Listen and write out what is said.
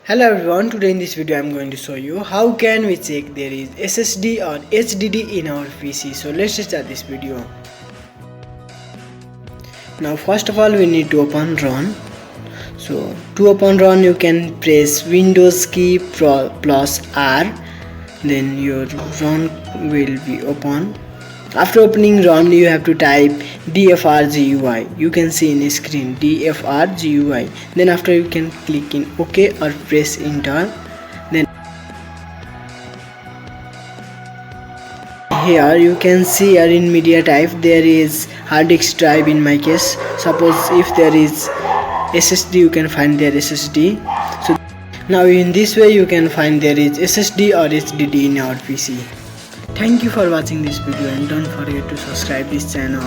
Hello everyone, today in this video I am going to show you how can we check there is SSD or HDD in our PC. So let's start this video. Now first of all we need to open run. So to open run you can press Windows key plus R, then your run will be open. After opening run you have to type dfrgui. You can see in the screen dfrgui. Then after you can click in OK or press enter. Then here you can see here in media type there is hard disk drive. In my case, suppose if there is SSD, you can find there SSD. So now in this way you can find there is SSD or HDD in our PC. Thank you for watching this video and don't forget to subscribe this channel.